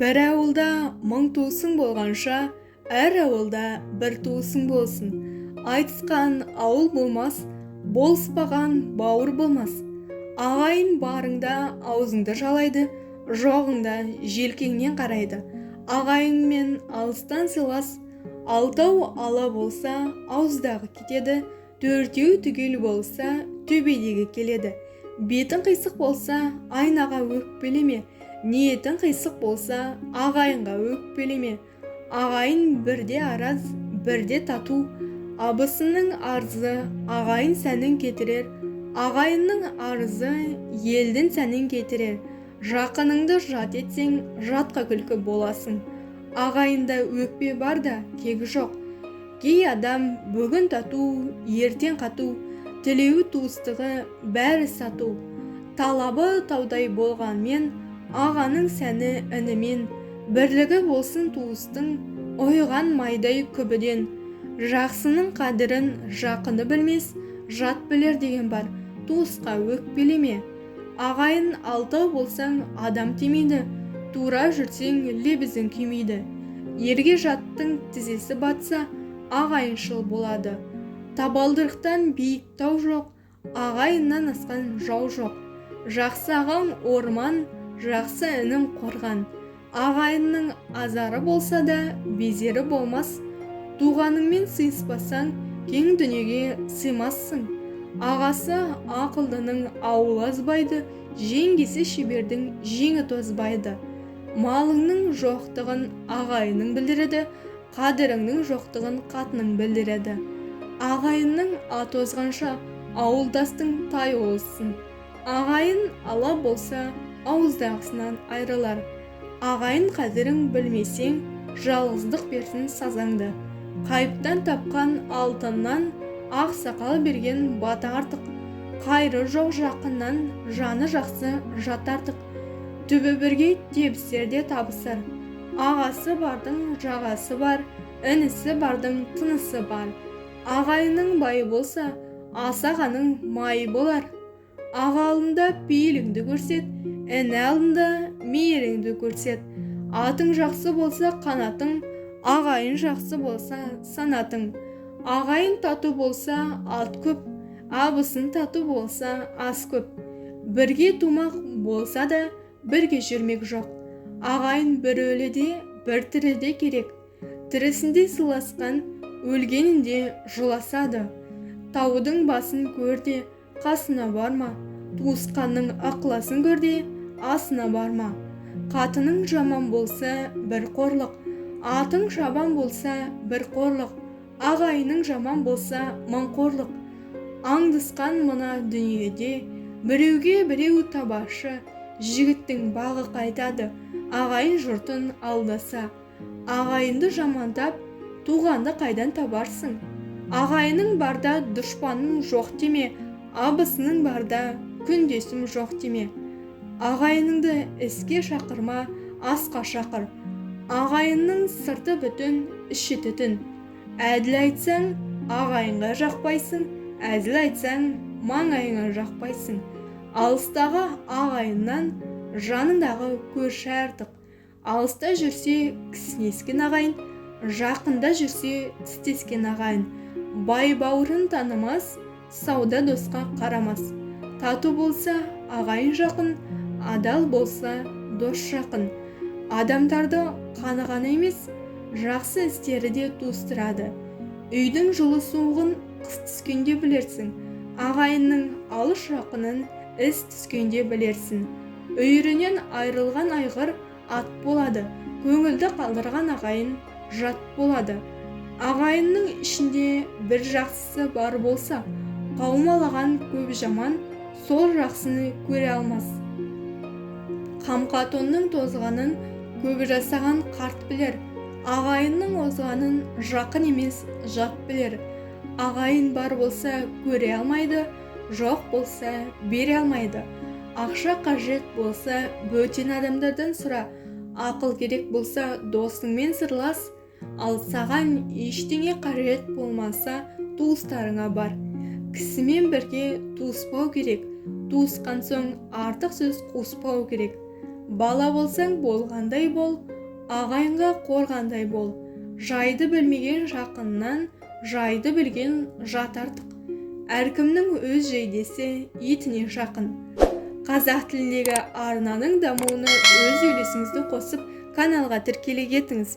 Бір ауылда 1000 туысың болғанша, әр ауылда бір туысың болсын. Айтысқан ауыл болмас, болыспаған бауыр болмас. Ағайын барыңда аузыңды жалайды, жоғыңда желкеңнен қарайды. Ағайынмен алыстан сыйлас, алтау ала болса, ауыздағы кетеді, төртеу түгел болса, төбедегі келеді. Бетің қисық болса, айнаға өкпелеме, ниетің қисық болса, ағайынға өкпелеме. Ағайын бірде араз, бірде тату, абысының арызы ағайын сәнін кетірер, ағайынның арызы елдің сәнін кетірер. Жақыныңды жат етсең, жатқа күлкі боласың. Ағайында өкпе бар да, кегі жоқ. Кей адам бүгін тату, ертең қату, тілеуі туыстығы бәрі сату. Талабы таудай болғанмен, ағаның сәні інімен, бірлігі болсын туыстың, ойған майдай күбіден. Жақсының қадірін жақыны білмес, жат білер деген бар, туысқа өкпелеме. Ағайын алтау болсаң, адам тимейді, тура жүрсең, лебізің күймейді. Ерге жаттың тізесі батса, ағайыншыл болады. Табалдырықтан биік тау жоқ, ағайыннан асқан жау жоқ. Жақсы ағаң орман, жақсы інім қорған. Ағайынның азары болса да, безері болмас. Туғаныңмен сыйыспасаң, кең дүниеге сыймассың. Ағасы ақылдының ауылы азбайды, жеңгесі шебердің жеңі тозбайды. Малыңның жоқтығын ағайының білдіреді, қадіріңнің жоқтығын қатының білдіреді. Ағайынның аты озғанша, ауылдастың тай олсын. Ағайын ала болса, ауыздағысынан айрылар. Ағайын қадірің білмесең, жалғыздық берсін сазаңды. Қайыптан тапқан алтыннан ақ сақал берген бата артық. Қайры жоқ жақыннан жаны жақсы жат артық. Түбі бірге тебісерде табысар. Ағасы бардың жағасы бар, інісі бардың тынысы бар. Ағайының байы болса, асағаның майы болар. Аға алдында пейіліңді көрсет, іні алдында мейіріңді көрсет. Атың жақсы болса қанатың, ағайын жақсы болса санатың. Ағайын тату болса ат көп, абысын тату болса ас көп. Бірге тумақ болса да, бірге жүрмек жоқ. Ағайын бір өліде, бір тіріде керек. Тірісінде сыласқан, өлгенінде жыласады. Таудың басын көрде, қасына барма. Туысқанның ақыласын көрде, асына барма. Қатының жаман болса, бір қорлық. Атың шабан болса, бір қорлық. Ағайының жаман болса, мың қорлық. Аңдысқан мына дүниеде, біреуге біреу табашы. Жігіттің бағы қайтады, ағайын жұртын алдаса. Ағайынды жамандап, туғанды қайдан табарсың? Ағайының барда дұшпаның жоқ деме, абысының барда күндесім жоқ деме. Ағайыныңды іске шақырма, асқа шақыр. Ағайынның сырты бүтін, іші түтін. Әділ айтсаң, ағайынға жақпайсың, әзіл айтсаң, маңайыңа жақпайсың. Алыстағы ағайыннан жанындағы көрші артық. Алыста жүрсе кісінескен ағайын, жақында жүрсе тістескен ағайын. Бай бауырын танымас, сауда досқа қарамас. Тату болса ағайын жақын, адал болса дос жақын. Адамдарды қаны ғана емес, жақсы істері де туыстырады. Үйдің жылы суығын қыс түскенде білерсің, ағайынның алыс жақынын іс түскенде білерсің. Үйірінен айрылған айғыр ат болады, көңілді қалдырған ағайын жат болады. Ағайынның ішінде бір жақсысы бар болса, қаумалаған көп жаман сол жақсыны көре алмас. Қамқатонның тозғанын көбі жасаған қарт білер, ағайынның озғанын жақын емес жат білер. Ағайын бар болса көре алмайды, жоқ болса бере алмайды. Ақша қажет болса бөтен адамдардан сұра, ақыл керек болса досыңмен сырлас. Ал саған ештеңе қажет болмаса туыстарыңа бар. Кісімен бірге туыспау керек, туысқан соң артық сөз қоспау керек. Бала болсаң болғандай бол, ағайынға қорғандай бол. Жайды білмеген жақыннан, жайды білген жат артық. Әркімнің өз жейдесі итіне жақын. Қазақ тіліндегі арнаның дамуына өз үлесіңізді қосып, каналға тіркеле кетіңіз.